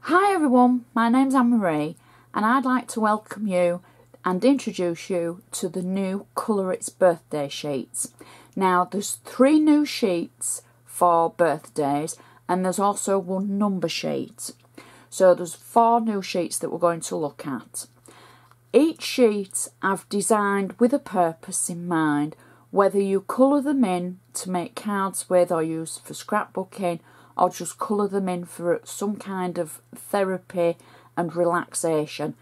Hi everyone, my name's Anne-Marie and I'd like to welcome you and introduce you to the new Colour-itz birthday sheets. Now there's 3 new sheets for birthdays and there's also 1 number sheet. So there's 4 new sheets that we're going to look at. Each sheet I've designed with a purpose in mind, whether you colour them in to make cards with or use for scrapbooking, or just colour them in for some kind of therapy and relaxation.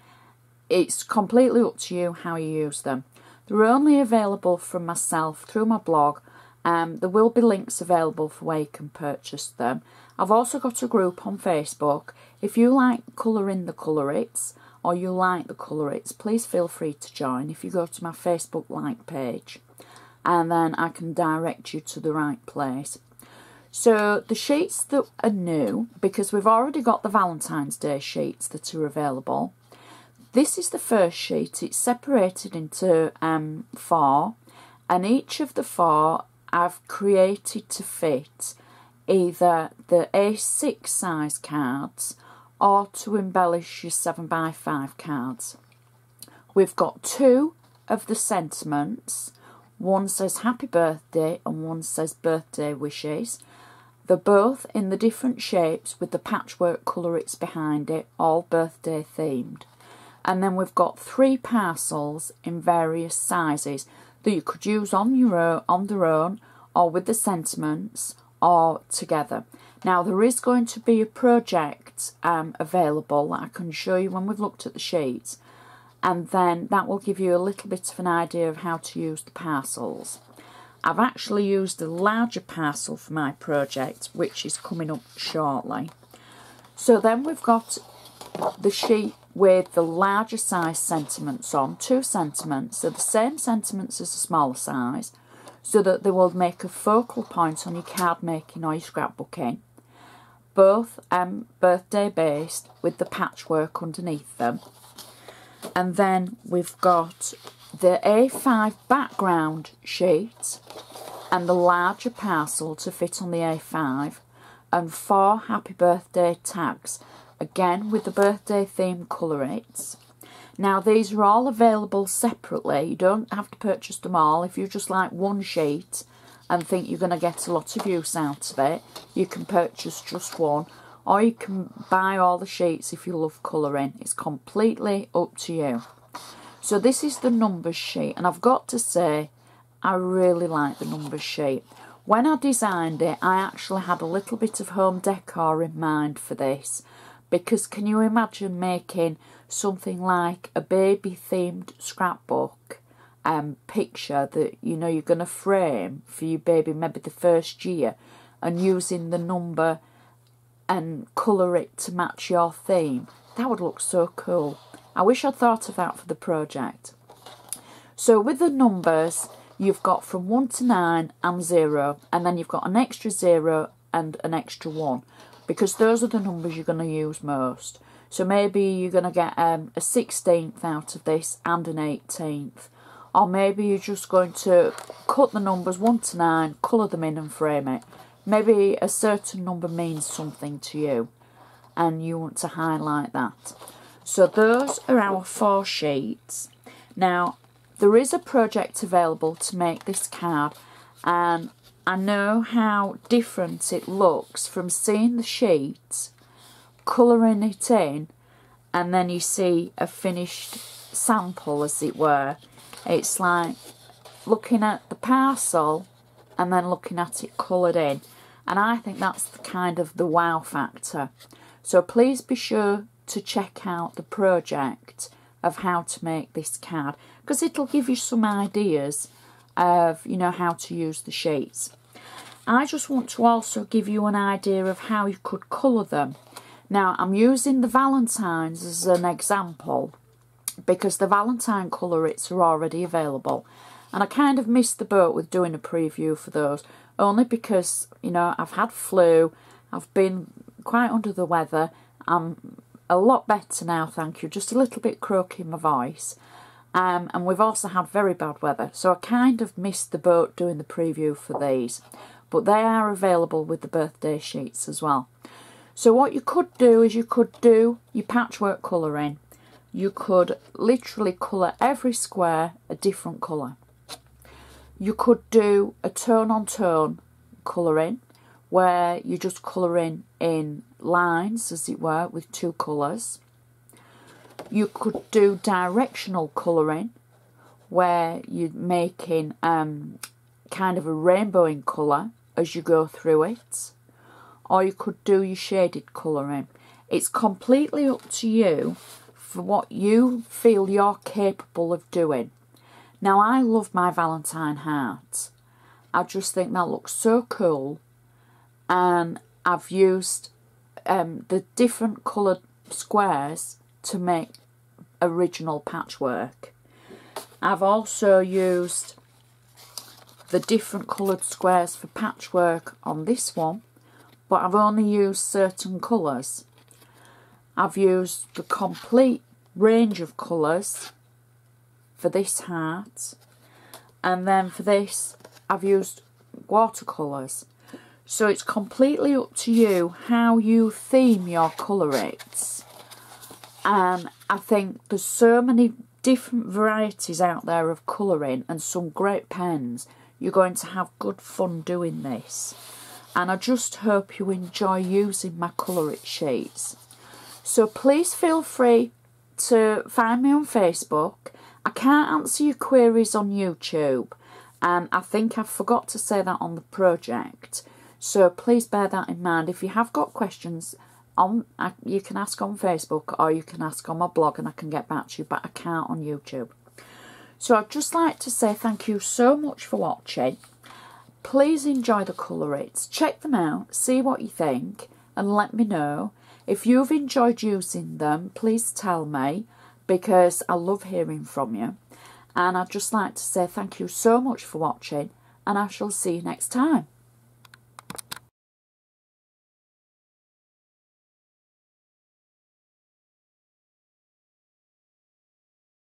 It's completely up to you how you use them. They're only available from myself through my blog. There will be links available for where you can purchase them. I've also got a group on Facebook. If you like colouring the Colour-itz or you like the Colour-itz, please feel free to join if you go to my Facebook like page, and then I can direct you to the right place. So the sheets that are new, because we've already got the Valentine's Day sheets that are available. This is the first sheet. It's separated into 4, and each of the 4 I've created to fit either the A6 size cards or to embellish your 7x5 cards. We've got 2 of the sentiments. One says happy birthday and one says birthday wishes. They're both in the different shapes with the patchwork Colour-itz behind it, all birthday themed. And then we've got 3 parcels in various sizes that you could use on their own, or with the sentiments, or together. Now there is going to be a project available that I can show you when we've looked at the sheets, and then that will give you a little bit of an idea of how to use the parcels. I've actually used a larger parcel for my project, which is coming up shortly. So then we've got the sheet with the larger size sentiments on, 2 sentiments, so the same sentiments as the smaller size, so that they will make a focal point on your card making or your scrapbooking. Both birthday based with the patchwork underneath them. And then we've got the A5 background sheet and the larger parcel to fit on the A5, and 4 happy birthday tags, again with the birthday theme Colour-itz. Now these are all available separately. You don't have to purchase them all. If you just like one sheet and think you're going to get a lot of use out of it, you can purchase just one, or you can buy all the sheets if you love colouring. It's completely up to you. So this is the numbers sheet, and I've got to say I really like the numbers sheet. When I designed it, I actually had a little bit of home decor in mind for this, because can you imagine making something like a baby themed scrapbook picture that you're going to frame for your baby maybe the first year, and using the number and colour it to match your theme? That would look so cool. I wish I'd thought of that for the project. So with the numbers, you've got from 1 to 9 and 0, and then you've got an extra 0 and an extra 1, because those are the numbers you're going to use most. So maybe you're going to get a 16th out of this and an 18th, or maybe you're just going to cut the numbers 1 to 9, colour them in and frame it. Maybe a certain number means something to you and you want to highlight that. So those are our 4 sheets. Now there is a project available to make this card, and I know how different it looks from seeing the sheet, colouring it in, and then you see a finished sample, as it were. It's like looking at the parcel and then looking at it coloured in, and I think that's the kind of the wow factor. So please be sure to check out the project of how to make this card, because it'll give you some ideas of how to use the sheets. I just want to also give you an idea of how you could colour them. Now I'm using the Valentine's as an example because the Valentine Colour-itz are already available, and I kind of missed the boat with doing a preview for those, only because I've had flu, I've been quite under the weather. I'm a lot better now, thank you, just a little bit croaky in my voice, and we've also had very bad weather, so I kind of missed the boat doing the preview for these, but they are available with the birthday sheets as well. So what you could do is you could do your patchwork colouring. You could literally colour every square a different colour. You could do a tone on tone colouring where you're just colouring in lines, as it were, with two colours. You could do directional colouring where you're making kind of a rainbow in colour as you go through it. Or you could do your shaded colouring. It's completely up to you for what you feel you're capable of doing. Now, I love my Valentine heart. I just think that looks so cool. And I've used the different coloured squares to make original patchwork. I've also used the different coloured squares for patchwork on this one, but I've only used certain colours. I've used the complete range of colours for this heart, and then for this I've used watercolours. So it's completely up to you how you theme your Colour-itz. And I think there's so many different varieties out there of colouring and some great pens. You're going to have good fun doing this. And I just hope you enjoy using my Colour-itz sheets. So please feel free to find me on Facebook. I can't answer your queries on YouTube, and I think I forgot to say that on the project. So please bear that in mind. If you have got questions, you can ask on Facebook or you can ask on my blog and I can get back to you, but I can't on YouTube. So I'd just like to say thank you so much for watching. Please enjoy the Colour-itz. Check them out, see what you think, and let me know. If you've enjoyed using them, please tell me, because I love hearing from you. And I'd just like to say thank you so much for watching, and I shall see you next time.